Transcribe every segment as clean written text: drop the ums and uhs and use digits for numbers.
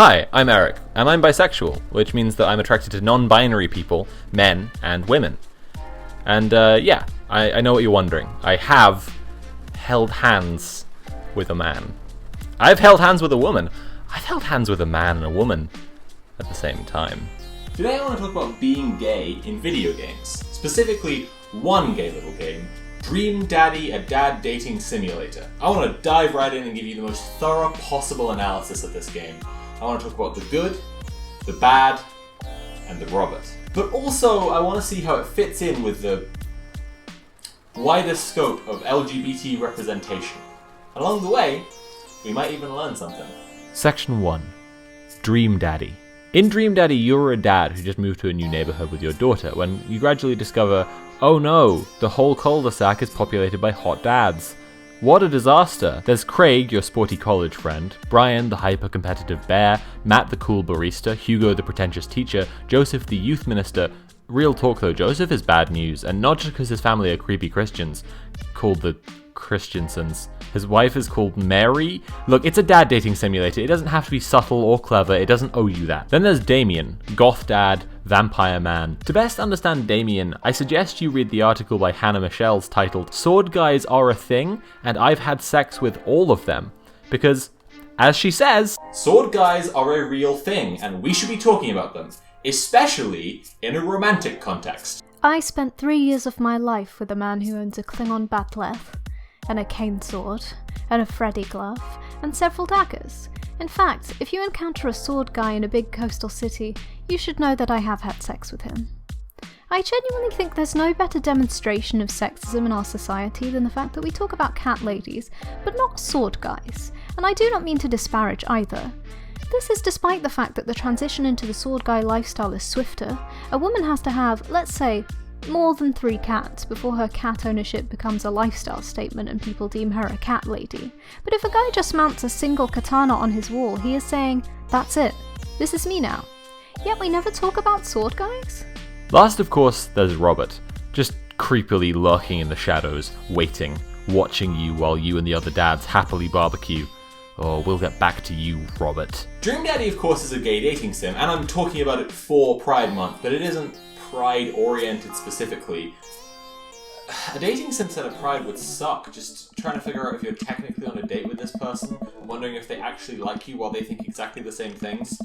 Hi, I'm Eric, and I'm bisexual, which means that I'm attracted to non-binary people, men and women. And yeah, I know what you're wondering. I have held hands with a man. I've held hands with a woman. I've held hands with a man and a woman at the same time. Today I want to talk about being gay in video games. Specifically, one gay little game, Dream Daddy, a dad dating simulator. I want to dive right in and give you the most thorough possible analysis of this game. I want to talk about the good, the bad, and the Robert. But also, I want to see how it fits in with the wider scope of LGBT representation. Along the way, we might even learn something. Section 1. Dream Daddy. In Dream Daddy, you're a dad who just moved to a new neighborhood with your daughter when you gradually discover, oh no, the whole cul-de-sac is populated by hot dads. What a disaster! There's Craig, your sporty college friend, Brian, the hyper-competitive bear, Matt, the cool barista, Hugo, the pretentious teacher, Joseph, the youth minister. Real talk though, Joseph is bad news, and not just because his family are creepy Christians, called the Christiansons. His wife is called Mary. Look, it's a dad dating simulator. It doesn't have to be subtle or clever. It doesn't owe you that. Then there's Damien, goth dad, vampire man. To best understand Damien, I suggest you read the article by Hannah Michelle's titled Sword Guys Are a Thing, and I've had sex with all of them. Because, as she says, sword guys are a real thing, and we should be talking about them, especially in a romantic context. I spent 3 years of my life with a man who owns a Klingon bat'leth, and a cane sword, and a Freddy glove, and several daggers. In fact, if you encounter a sword guy in a big coastal city, you should know that I have had sex with him. I genuinely think there's no better demonstration of sexism in our society than the fact that we talk about cat ladies, but not sword guys, and I do not mean to disparage either. This is despite the fact that the transition into the sword guy lifestyle is swifter. A woman has to have, let's say, more than 3 cats before her cat ownership becomes a lifestyle statement and people deem her a cat lady. But if a guy just mounts a single katana on his wall, he is saying, that's it, this is me now. Yet we never talk about sword guys? last of course there's Robert, just creepily lurking in the shadows, waiting, watching you while you and the other dads happily barbecue. Oh, we'll get back to you, Robert. Dream Daddy, of course, is a gay dating sim, and I'm talking about it for Pride Month, but it isn't Pride-oriented specifically. A dating sim set of Pride would suck, just trying to figure out if you're technically on a date with this person, wondering if they actually like you while they think exactly the same things,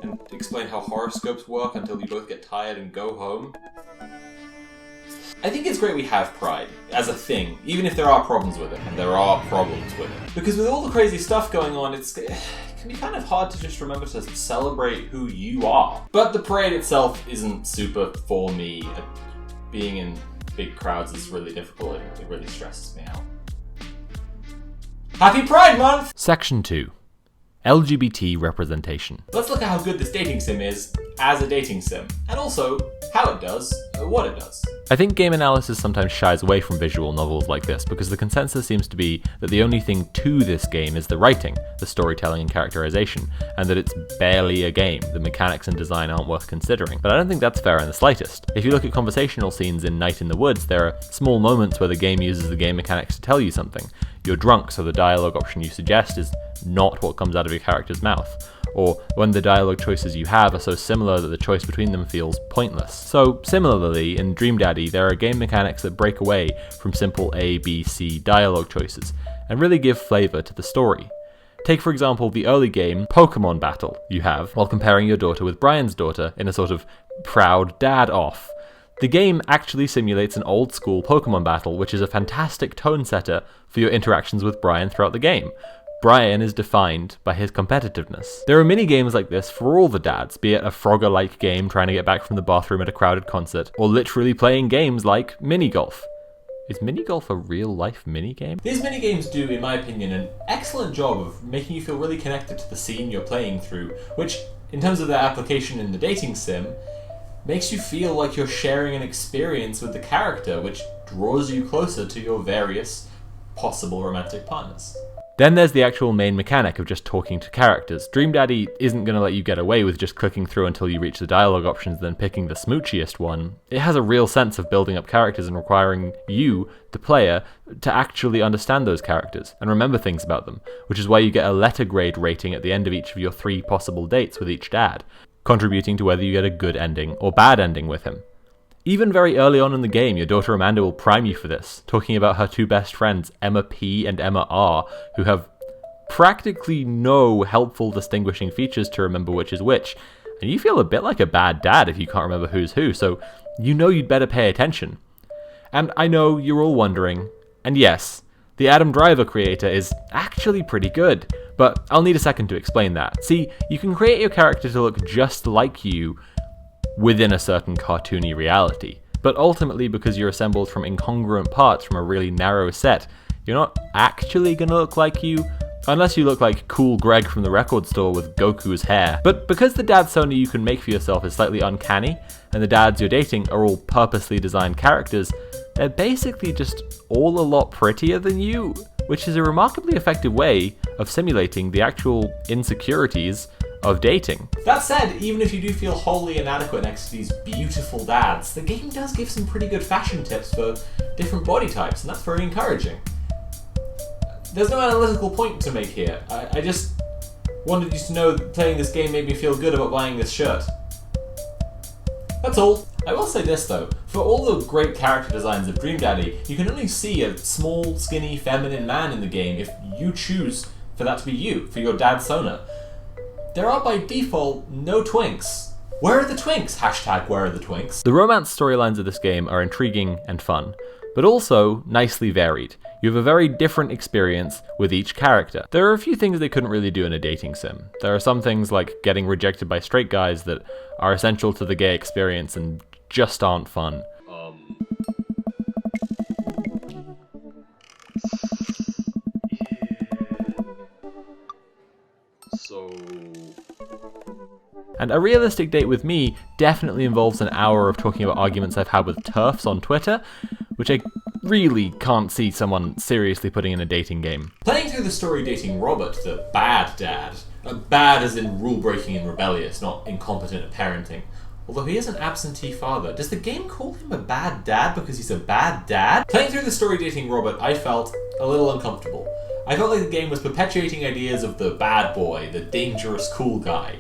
and explain how horoscopes work until you both get tired and go home. I think it's great we have Pride as a thing, even if there are problems with it, and there are problems with it. Because with all the crazy stuff going on, it can be kind of hard to just remember to celebrate who you are. But the parade itself isn't super for me. Being in big crowds is really difficult, it really stresses me out. Happy Pride Month! Section 2. LGBT representation. Let's look at how good this dating sim is as a dating sim, and also how it does, what it does. I think game analysis sometimes shies away from visual novels like this because the consensus seems to be that the only thing to this game is the writing, the storytelling and characterization, and that it's barely a game. The mechanics and design aren't worth considering. But I don't think that's fair in the slightest. If you look at conversational scenes in Night in the Woods, there are small moments where the game uses the game mechanics to tell you something. You're drunk, so the dialogue option you suggest is not what comes out of your character's mouth. Or when the dialogue choices you have are so similar that the choice between them feels pointless. So similarly, in Dream Daddy, there are game mechanics that break away from simple A, B, C dialogue choices, and really give flavour to the story. Take for example the early game Pokemon battle you have while comparing your daughter with Brian's daughter in a sort of proud dad off. The game actually simulates an old school Pokemon battle, which is a fantastic tone setter for your interactions with Brian throughout the game. Brian is defined by his competitiveness. There are mini games like this for all the dads, be it a Frogger-like game trying to get back from the bathroom at a crowded concert, or literally playing games like mini-golf. Is mini-golf a real-life mini-game? These mini-games do, in my opinion, an excellent job of making you feel really connected to the scene you're playing through, which, in terms of their application in the dating sim, makes you feel like you're sharing an experience with the character, which draws you closer to your various possible romantic partners. Then there's the actual main mechanic of just talking to characters. Dream Daddy isn't going to let you get away with just clicking through until you reach the dialogue options and then picking the smoochiest one. It has a real sense of building up characters and requiring you, the player, to actually understand those characters and remember things about them, which is why you get a letter grade rating at the end of each of your 3 possible dates with each dad, contributing to whether you get a good ending or bad ending with him. Even very early on in the game, your daughter Amanda will prime you for this, talking about her 2 best friends, Emma P and Emma R, who have practically no helpful distinguishing features to remember which is which, and you feel a bit like a bad dad if you can't remember who's who, so you know you'd better pay attention. And I know you're all wondering, and yes, the Adam Driver creator is actually pretty good, but I'll need a second to explain that. See, you can create your character to look just like you within a certain cartoony reality, but ultimately because you're assembled from incongruent parts from a really narrow set, you're not actually gonna look like you, unless you look like Cool Greg from the record store with Goku's hair. But because the dad Sony you can make for yourself is slightly uncanny, and the dads you're dating are all purposely designed characters, they're basically just all a lot prettier than you, which is a remarkably effective way of simulating the actual insecurities of dating. That said, even if you do feel wholly inadequate next to these beautiful dads, the game does give some pretty good fashion tips for different body types, and that's very encouraging. There's no analytical point to make here. I just wanted you to know that playing this game made me feel good about buying this shirt. That's all. I will say this though, for all the great character designs of Dream Daddy, you can only see a small, skinny, feminine man in the game if you choose for that to be you, for your dad Sona. There are by default no twinks. Where are the twinks? Hashtag where are the twinks? The romance storylines of this game are intriguing and fun, but also nicely varied. You have a very different experience with each character. There are a few things they couldn't really do in a dating sim. There are some things like getting rejected by straight guys that are essential to the gay experience and just aren't fun. And a realistic date with me definitely involves an hour of talking about arguments I've had with TERFs on Twitter, which I really can't see someone seriously putting in a dating game. Playing through the story dating Robert, the bad dad, bad as in rule-breaking and rebellious, not incompetent at parenting, although he is an absentee father, does the game call him a bad dad because he's a bad dad? Playing through the story dating Robert, I felt a little uncomfortable. I felt like the game was perpetuating ideas of the bad boy, the dangerous cool guy,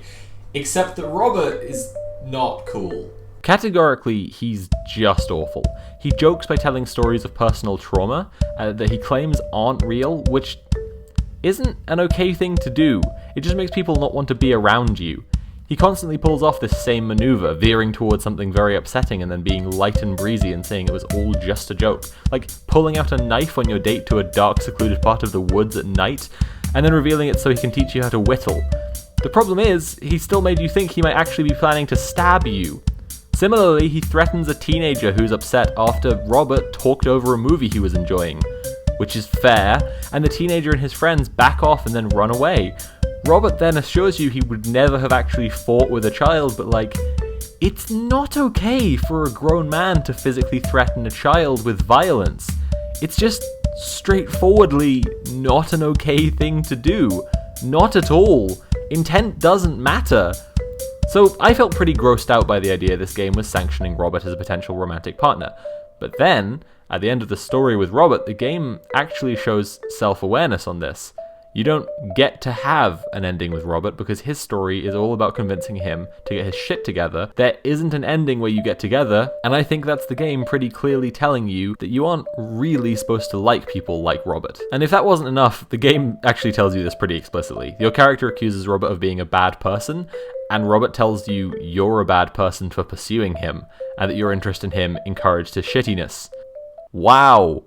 except that Robert is not cool. Categorically, he's just awful. He jokes by telling stories of personal trauma that he claims aren't real, which isn't an okay thing to do. It just makes people not want to be around you. He constantly pulls off this same maneuver, veering towards something very upsetting and then being light and breezy and saying it was all just a joke. Like pulling out a knife on your date to a dark, secluded part of the woods at night, and then revealing it so he can teach you how to whittle. The problem is, he still made you think he might actually be planning to stab you. Similarly, he threatens a teenager who's upset after Robert talked over a movie he was enjoying, which is fair, and the teenager and his friends back off and then run away. Robert then assures you he would never have actually fought with a child, but like, it's not okay for a grown man to physically threaten a child with violence. It's just straightforwardly not an okay thing to do. Not at all. Intent doesn't matter. So I felt pretty grossed out by the idea this game was sanctioning Robert as a potential romantic partner. But then, at the end of the story with Robert, the game actually shows self-awareness on this. You don't get to have an ending with Robert because his story is all about convincing him to get his shit together. There isn't an ending where you get together, and I think that's the game pretty clearly telling you that you aren't really supposed to like people like Robert. And if that wasn't enough, the game actually tells you this pretty explicitly. Your character accuses Robert of being a bad person, and Robert tells you you're a bad person for pursuing him, and that your interest in him encouraged his shittiness. Wow.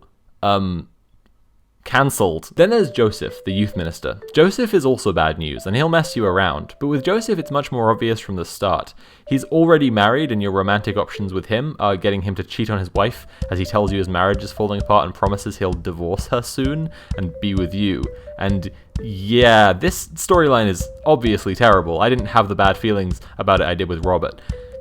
Cancelled. Then there's Joseph, the youth minister. Joseph is also bad news, and he'll mess you around, but with Joseph it's much more obvious from the start. He's already married, and your romantic options with him are getting him to cheat on his wife, as he tells you his marriage is falling apart and promises he'll divorce her soon, and be with you. And yeah, this storyline is obviously terrible. I didn't have the bad feelings about it I did with Robert.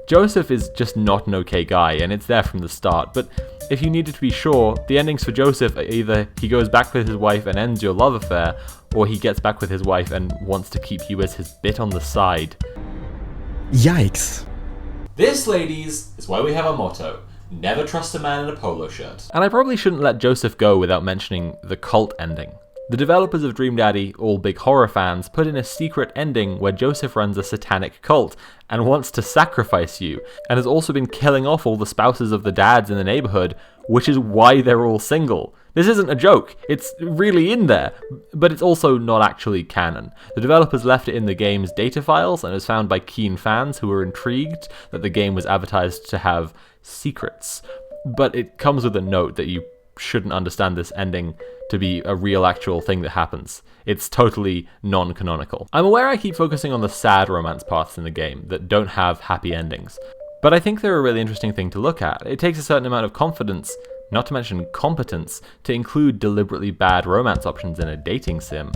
Joseph is just not an okay guy, and it's there from the start, but If you needed to be sure, the endings for Joseph are either he goes back with his wife and ends your love affair, or he gets back with his wife and wants to keep you as his bit on the side. Yikes. This, ladies, is why we have a motto. Never trust a man in a polo shirt. And I probably shouldn't let Joseph go without mentioning the cult ending. The developers of Dream Daddy, all big horror fans, put in a secret ending where Joseph runs a satanic cult and wants to sacrifice you, and has also been killing off all the spouses of the dads in the neighborhood, which is why they're all single. This isn't a joke, it's really in there, but it's also not actually canon. The developers left it in the game's data files and was found by keen fans who were intrigued that the game was advertised to have secrets. But it comes with a note that you shouldn't understand this ending to be a real actual thing that happens. It's totally non-canonical. I'm aware I keep focusing on the sad romance paths in the game that don't have happy endings, but I think they're a really interesting thing to look at. It takes a certain amount of confidence, not to mention competence, to include deliberately bad romance options in a dating sim,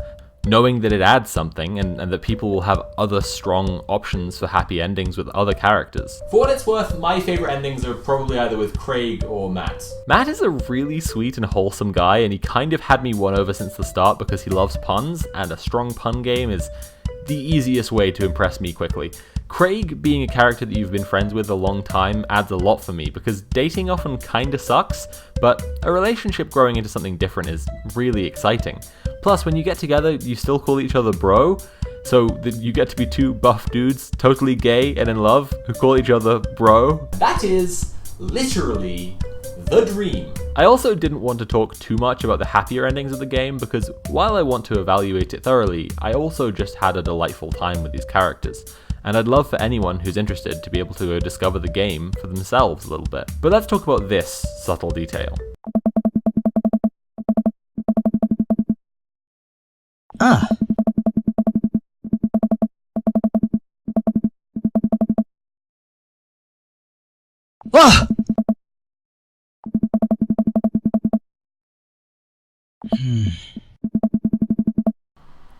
knowing that it adds something and that people will have other strong options for happy endings with other characters. For what it's worth, my favourite endings are probably either with Craig or Matt. Matt is a really sweet and wholesome guy, and he kind of had me won over since the start because he loves puns, and a strong pun game is the easiest way to impress me quickly. Craig, being a character that you've been friends with a long time, adds a lot for me because dating often kinda sucks, but a relationship growing into something different is really exciting. Plus, when you get together, you still call each other bro, so that you get to be two buff dudes, totally gay and in love, who call each other bro. That is literally the dream. I also didn't want to talk too much about the happier endings of the game because while I want to evaluate it thoroughly, I also just had a delightful time with these characters. And I'd love for anyone who's interested to be able to go discover the game for themselves a little bit. But let's talk about this subtle detail. Ah. Ah!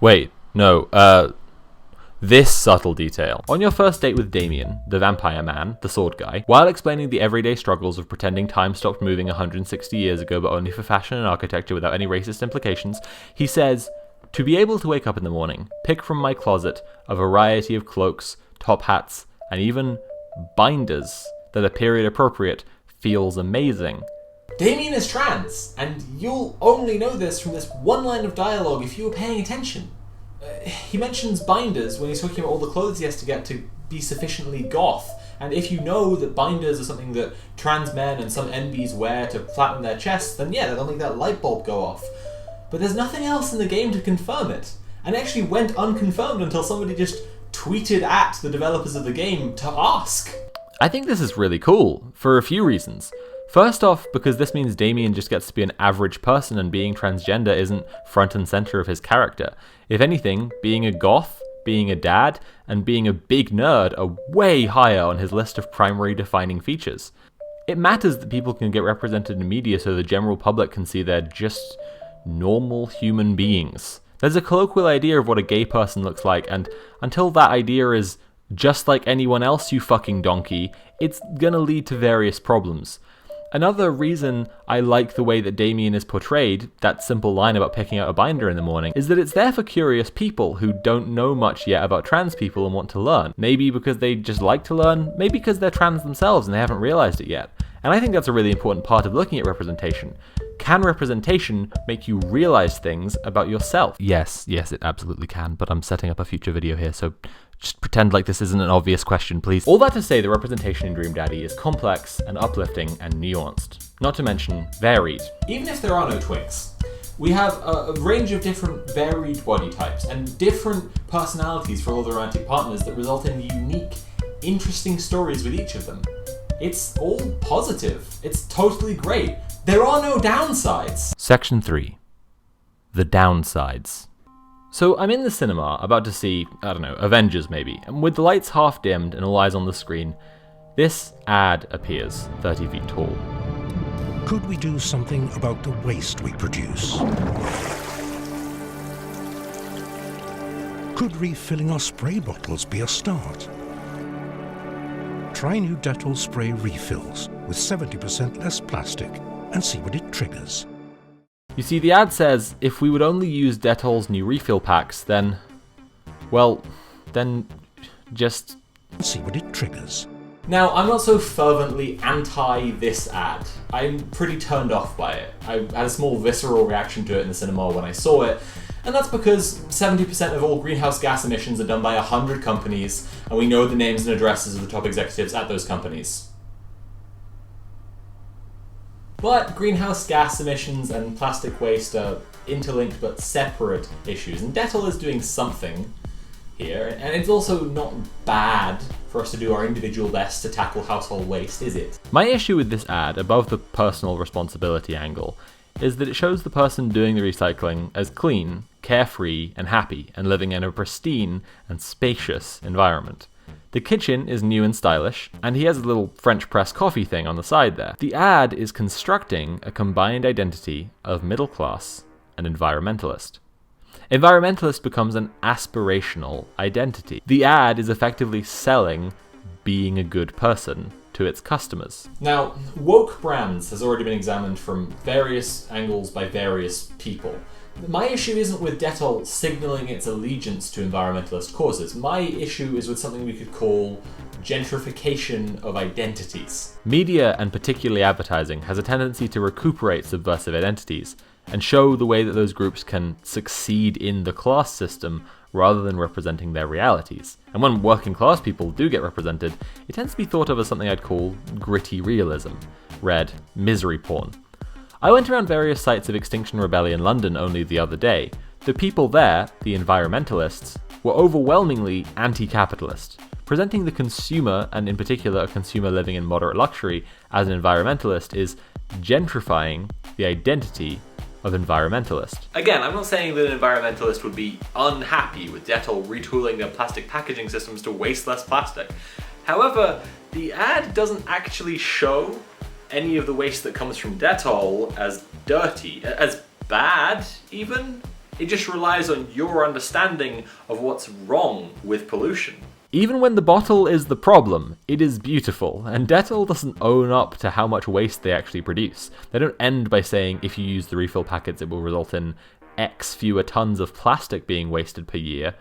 Wait, no, this subtle detail. On your first date with Damien, the vampire man, the sword guy, while explaining the everyday struggles of pretending time stopped moving 160 years ago but only for fashion and architecture without any racist implications, he says, "To be able to wake up in the morning, pick from my closet a variety of cloaks, top hats, and even binders that are period appropriate feels amazing." Damien is trans, and you'll only know this from this one line of dialogue if you were paying attention. He mentions binders when he's talking about all the clothes he has to get to be sufficiently goth, and if you know that binders are something that trans men and some NBs wear to flatten their chests, then yeah, that'll make that light bulb go off. But there's nothing else in the game to confirm it, and it actually went unconfirmed until somebody just tweeted at the developers of the game to ask. I think this is really cool, for a few reasons. First off, because this means Damien just gets to be an average person and being transgender isn't front and center of his character. If anything, being a goth, being a dad, and being a big nerd are way higher on his list of primary defining features. It matters that people can get represented in media so the general public can see they're just normal human beings. There's a colloquial idea of what a gay person looks like, and until that idea is just like anyone else, you fucking donkey, it's gonna lead to various problems. Another reason I like the way that Damien is portrayed, that simple line about picking out a binder in the morning, is that it's there for curious people who don't know much yet about trans people and want to learn. Maybe because they just like to learn, maybe because they're trans themselves and they haven't realized it yet. And I think that's a really important part of looking at representation. Can representation make you realize things about yourself? Yes, it absolutely can, but I'm setting up a future video here, so just pretend like this isn't an obvious question, please. All that to say, the representation in Dream Daddy is complex and uplifting and nuanced, not to mention varied. Even if there are no twinks, we have a range of different varied body types and different personalities for all the romantic partners that result in unique, interesting stories with each of them. It's all positive. It's totally great. There are no downsides. Section 3. The downsides. So I'm in the cinema, about to see, Avengers maybe, and with the lights half dimmed and all eyes on the screen, this ad appears 30 feet tall. Could we do something about the waste we produce? Could refilling our spray bottles be a start? Try new Dettol spray refills with 70% less plastic and see what it triggers. You see, the ad says if we would only use Dettol's new refill packs, then just See what it triggers. Now, I'm not so fervently anti this ad. I'm pretty turned off by it. I had a small visceral reaction to it in the cinema when I saw it, and that's because 70% of all greenhouse gas emissions are done by 100 companies, and we know the names and addresses of the top executives at those companies. But greenhouse gas emissions and plastic waste are interlinked but separate issues, and Dettol is doing something here, and it's also not bad for us to do our individual best to tackle household waste, is it? My issue with this ad, above the personal responsibility angle, is that it shows the person doing the recycling as clean, carefree, and happy, and living in a pristine and spacious environment. The kitchen is new and stylish, and he has a little French press coffee thing on the side there. The ad is constructing a combined identity of middle class and environmentalist. Environmentalist becomes an aspirational identity. The ad is effectively selling being a good person to its customers. Now, woke brands has already been examined from various angles by various people. My issue isn't with Dettol signalling its allegiance to environmentalist causes. My issue is with something we could call gentrification of identities. Media, and particularly advertising, has a tendency to recuperate subversive identities and show the way that those groups can succeed in the class system rather than representing their realities. And when working class people do get represented, it tends to be thought of as something I'd call gritty realism, read misery porn. I went around various sites of Extinction Rebellion London only the other day. The people there, the environmentalists, were overwhelmingly anti-capitalist, presenting the consumer, and in particular a consumer living in moderate luxury, as an environmentalist is gentrifying the identity of environmentalist. Again, I'm not saying that an environmentalist would be unhappy with Dettol retooling their plastic packaging systems to waste less plastic. However, the ad doesn't actually show any of the waste that comes from Dettol as dirty, as bad even. It just relies on your understanding of what's wrong with pollution. Even when the bottle is the problem, it is beautiful, and Dettol doesn't own up to how much waste they actually produce. They don't end by saying if you use the refill packets it will result in X fewer tons of plastic being wasted per year.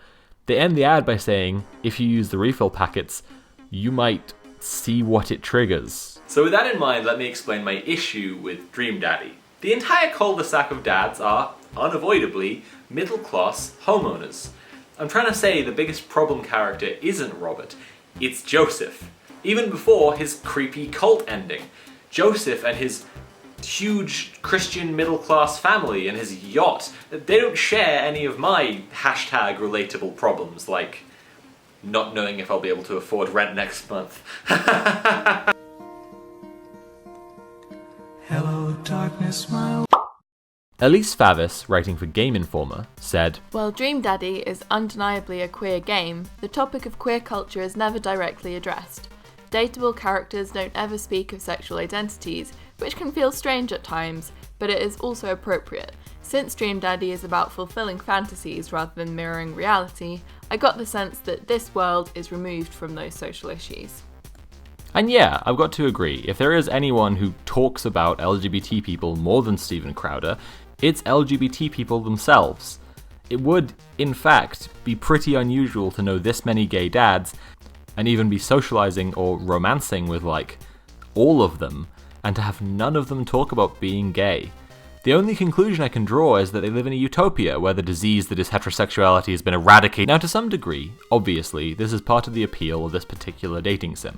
They end the ad by saying if you use the refill packets, you might see what it triggers. So with that in mind, let me explain my issue with Dream Daddy. The entire cul-de-sac of dads are, unavoidably, middle-class homeowners. I'm trying to say the biggest problem character isn't Robert, it's Joseph. Even before his creepy cult ending. Joseph and his huge Christian middle-class family and his yacht, they don't share any of my hashtag relatable problems, like not knowing if I'll be able to afford rent next month. Hello, darkness, my... Elise Favis, writing for Game Informer, said, While Dream Daddy is undeniably a queer game, the topic of queer culture is never directly addressed. Dateable characters don't ever speak of sexual identities, which can feel strange at times, but it is also appropriate. Since Dream Daddy is about fulfilling fantasies rather than mirroring reality, I got the sense that this world is removed from those social issues. And yeah, I've got to agree, if there is anyone who talks about LGBT people more than Steven Crowder, it's LGBT people themselves. It would, in fact, be pretty unusual to know this many gay dads and even be socializing or romancing with, like, all of them, and to have none of them talk about being gay. The only conclusion I can draw is that they live in a utopia where the disease that is heterosexuality has been eradicated. Now, to some degree, obviously, this is part of the appeal of this particular dating sim.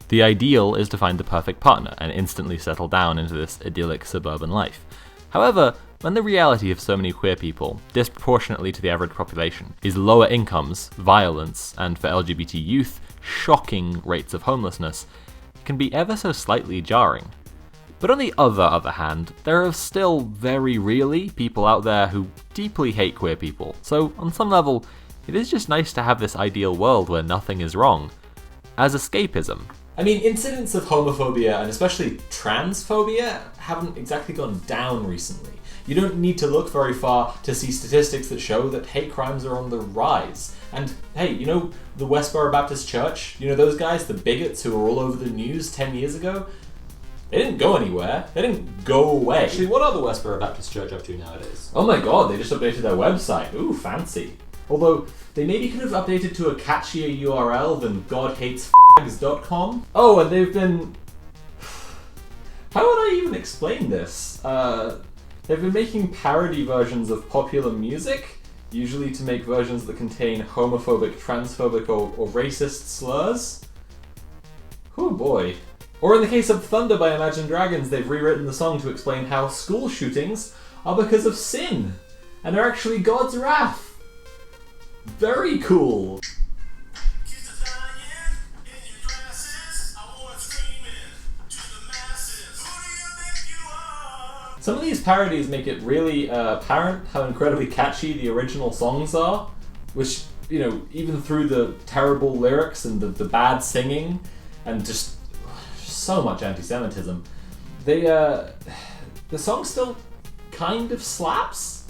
The ideal is to find the perfect partner and instantly settle down into this idyllic suburban life. However, when the reality of so many queer people, disproportionately to the average population, is lower incomes, violence, and for LGBT youth, shocking rates of homelessness, it can be ever so slightly jarring. But on the other hand, there are still very really people out there who deeply hate queer people, so on some level, it is just nice to have this ideal world where nothing is wrong. As escapism, I mean, incidents of homophobia, and especially transphobia, haven't exactly gone down recently. You don't need to look very far to see statistics that show that hate crimes are on the rise. And hey, you know the Westboro Baptist Church? You know those guys, the bigots who were all over the news 10 years ago? They didn't go anywhere. They didn't go away. Actually, what are the Westboro Baptist Church up to nowadays? Oh my god, they just updated their website. Ooh, fancy. Although, they maybe could have updated to a catchier URL than godhatesfags.com. Oh, and they've been... How would I even explain this? They've been making parody versions of popular music, usually to make versions that contain homophobic, transphobic, or racist slurs. Oh boy. Or in the case of Thunder by Imagine Dragons, they've rewritten the song to explain how school shootings are because of sin, and are actually God's wrath. Very cool. Some of these parodies make it really apparent how incredibly catchy the original songs are, which, you know, even through the terrible lyrics and the bad singing, and just so much anti-Semitism, the song still kind of slaps?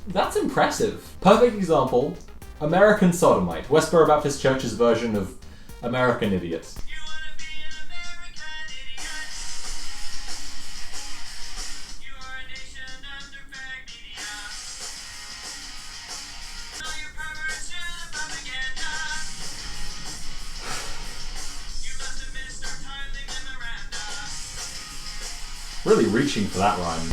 That's impressive. Perfect example, American Sodomite, Westboro Baptist Church's version of American Idiot. Really reaching for that rhyme.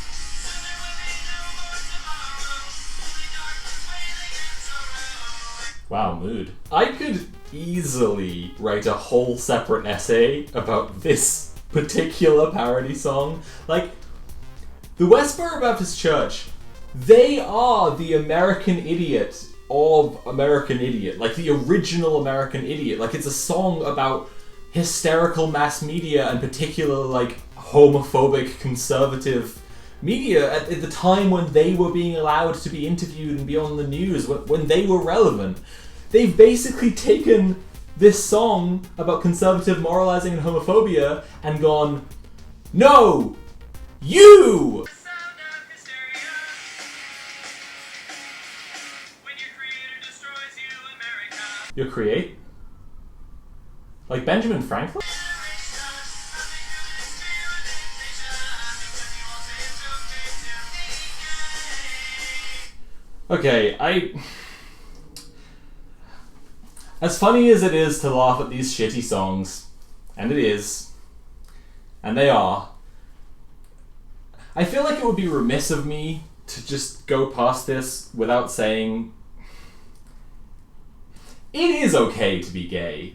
Wow, mood. I could easily write a whole separate essay about this particular parody song. Like, the Westboro Baptist Church, they are the American Idiot of American Idiot. Like, the original American Idiot. Like, it's a song about hysterical mass media, and particular, like, homophobic, conservative media at the time when they were being allowed to be interviewed and be on the news, when they were relevant. They've basically taken this song about conservative moralizing and homophobia and gone, no, you! Your create? Like Benjamin Franklin? Okay, as funny as it is to laugh at these shitty songs, and it is, and they are, I feel like it would be remiss of me to just go past this without saying, it is okay to be gay.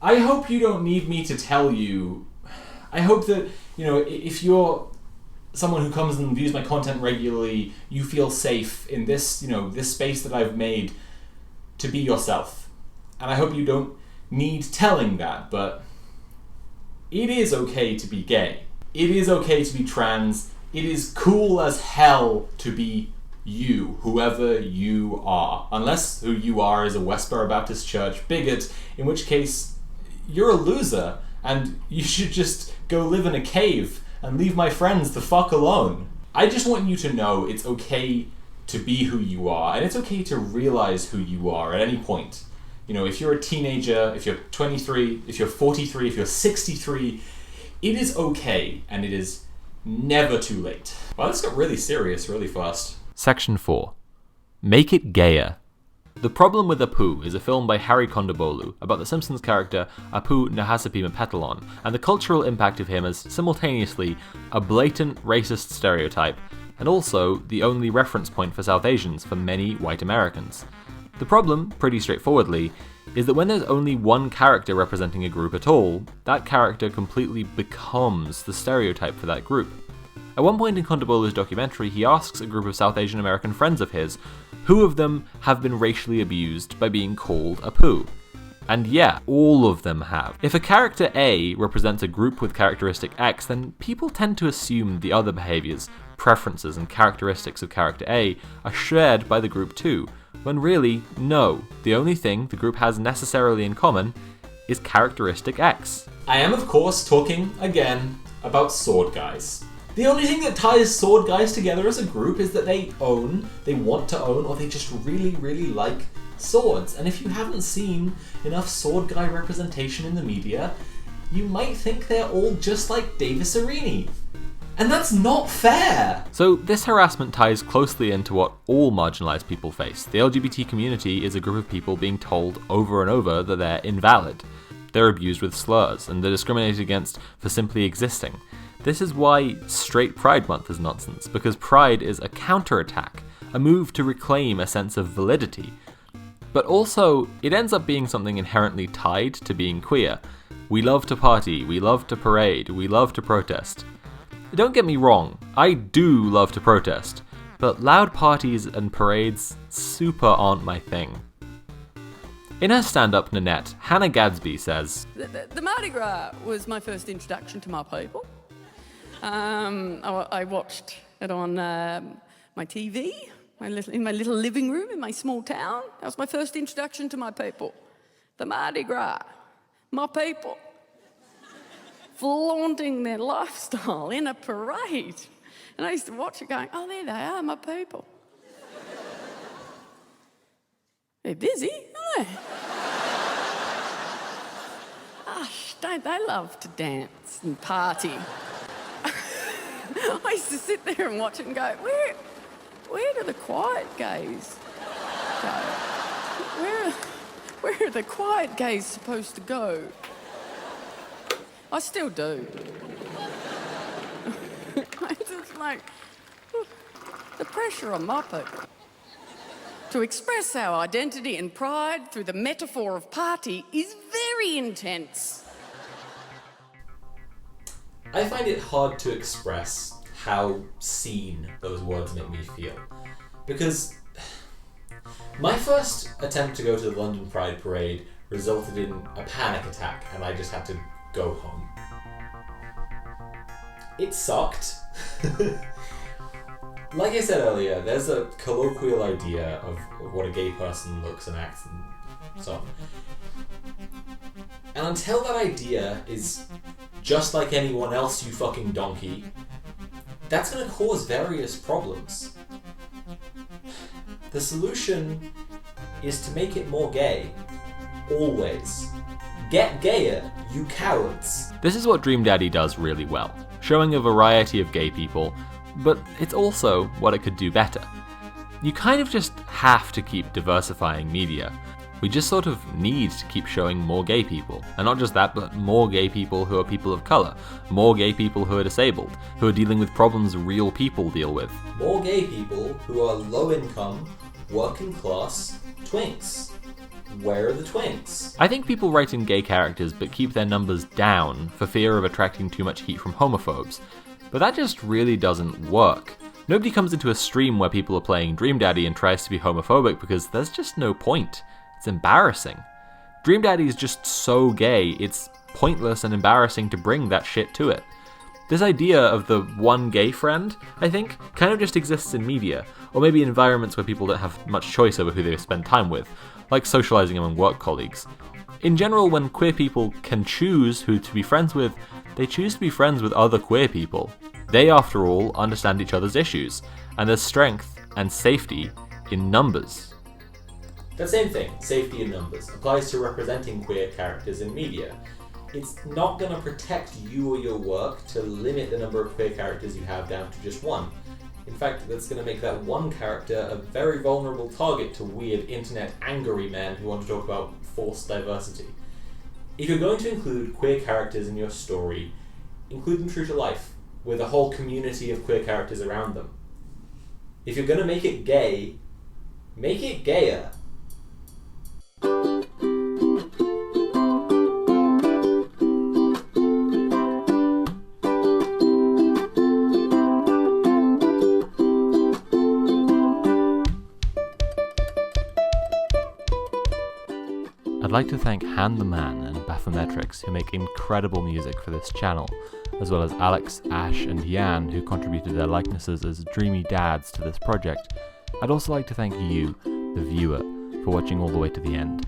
I hope you don't need me to tell you. I hope that, you know, if you're someone who comes and views my content regularly, you feel safe in this, you know, this space that I've made to be yourself. And I hope you don't need telling that, but it is okay to be gay. It is okay to be trans. It is cool as hell to be you, whoever you are. Unless who you are is a Westboro Baptist Church bigot, in which case you're a loser and you should just go live in a cave and leave my friends the fuck alone. I just want you to know it's okay to be who you are, and it's okay to realize who you are at any point. You know, if you're a teenager, if you're 23, if you're 43, if you're 63, it is okay, and it is never too late. Wow, this got really serious really fast. Section 4. Make it gayer. The Problem with Apu is a film by Harry Kondabolu about the Simpsons character Apu Nahasapi and the cultural impact of him as simultaneously a blatant racist stereotype and also the only reference point for South Asians for many white Americans. The problem, pretty straightforwardly, is that when there's only one character representing a group at all, that character completely becomes the stereotype for that group. At one point in Kondabolu's documentary, he asks a group of South Asian American friends of his who of them have been racially abused by being called Apu. And yeah, all of them have. If a character A represents a group with characteristic X, then people tend to assume the other behaviours, preferences and characteristics of character A are shared by the group too, when really, no. The only thing the group has necessarily in common is characteristic X. I am, of course, talking, again, about sword guys. The only thing that ties sword guys together as a group is that they want to own, or they just really, really like swords. And if you haven't seen enough sword guy representation in the media, you might think they're all just like Davis Arini. And that's not fair! So this harassment ties closely into what all marginalised people face. The LGBT community is a group of people being told over and over that they're invalid. They're abused with slurs, and they're discriminated against for simply existing. This is why straight Pride Month is nonsense, because Pride is a counterattack, a move to reclaim a sense of validity. But also, it ends up being something inherently tied to being queer. We love to party, we love to parade, we love to protest. Don't get me wrong, I do love to protest, but loud parties and parades super aren't my thing. In her stand-up, Nanette, Hannah Gadsby says, The Mardi Gras was my first introduction to my people. I watched it on my TV, in my little living room in my small town. That was my first introduction to my people. The Mardi Gras, my people, flaunting their lifestyle in a parade. And I used to watch it going, oh, there they are, my people. They're busy, aren't they? Gosh, don't they love to dance and party? I used to sit there and watch it and go, where do the quiet gays go? Where are the quiet gays supposed to go? I still do. It's just like, the pressure on my people to express our identity and pride through the metaphor of party is very intense. I find it hard to express how seen those words make me feel. Because my first attempt to go to the London Pride Parade resulted in a panic attack, and I just had to go home. It sucked. Like I said earlier, there's a colloquial idea of what a gay person looks and acts and so on. And until that idea is just like anyone else, you fucking donkey, that's going to cause various problems. The solution is to make it more gay. Always. Get gayer, you cowards. This is what Dream Daddy does really well, showing a variety of gay people, but it's also what it could do better. You kind of just have to keep diversifying media. We just sort of need to keep showing more gay people. And not just that, but more gay people who are people of colour. More gay people who are disabled, who are dealing with problems real people deal with. More gay people who are low income, working class twinks. Where are the twinks? I think people write in gay characters but keep their numbers down for fear of attracting too much heat from homophobes. But that just really doesn't work. Nobody comes into a stream where people are playing Dream Daddy and tries to be homophobic because there's just no point. It's embarrassing. Dream Daddy is just so gay, it's pointless and embarrassing to bring that shit to it. This idea of the one gay friend, I think, kind of just exists in media, or maybe environments where people don't have much choice over who they spend time with, like socializing among work colleagues. In general, when queer people can choose who to be friends with, they choose to be friends with other queer people. They, after all, understand each other's issues, and there's strength and safety in numbers. That same thing, safety in numbers, applies to representing queer characters in media. It's not going to protect you or your work to limit the number of queer characters you have down to just one. In fact, that's going to make that one character a very vulnerable target to weird internet angry men who want to talk about forced diversity. If you're going to include queer characters in your story, include them true to life, with a whole community of queer characters around them. If you're going to make it gay, make it gayer. I'd like to thank Han the Man and Baphometrics, who make incredible music for this channel, as well as Alex, Ash and Yan, who contributed their likenesses as dreamy dads to this project. I'd also like to thank you, the viewer, for watching all the way to the end.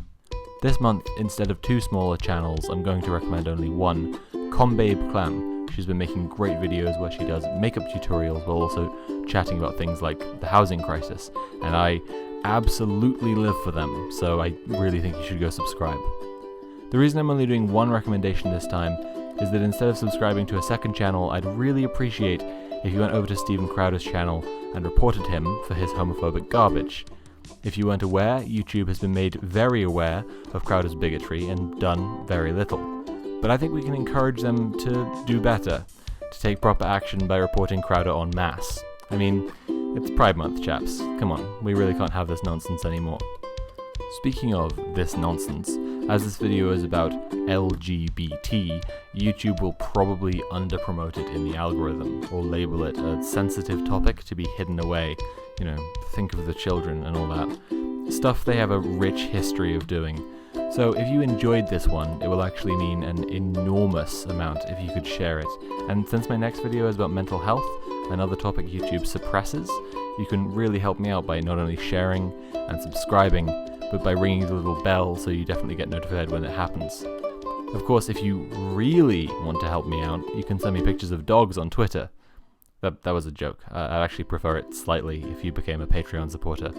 This month, instead of 2 smaller channels, I'm going to recommend only one, Combabe Clam. She's been making great videos where she does makeup tutorials while also chatting about things like the housing crisis, and I absolutely live for them, so I really think you should go subscribe. The reason I'm only doing one recommendation this time is that instead of subscribing to a second channel, I'd really appreciate if you went over to Stephen Crowder's channel and reported him for his homophobic garbage. If you weren't aware, YouTube has been made very aware of Crowder's bigotry and done very little. But I think we can encourage them to do better, to take proper action by reporting Crowder en masse. I mean, it's Pride Month, chaps. Come on, we really can't have this nonsense anymore. Speaking of this nonsense, as this video is about LGBT, YouTube will probably underpromote it in the algorithm, or label it a sensitive topic to be hidden away. You know, think of the children and all that. Stuff they have a rich history of doing. So if you enjoyed this one, it will actually mean an enormous amount if you could share it. And since my next video is about mental health, another topic YouTube suppresses, you can really help me out by not only sharing and subscribing, but by ringing the little bell so you definitely get notified when it happens. Of course, if you really want to help me out, you can send me pictures of dogs on Twitter. That was a joke. I'd actually prefer it slightly if you became a Patreon supporter.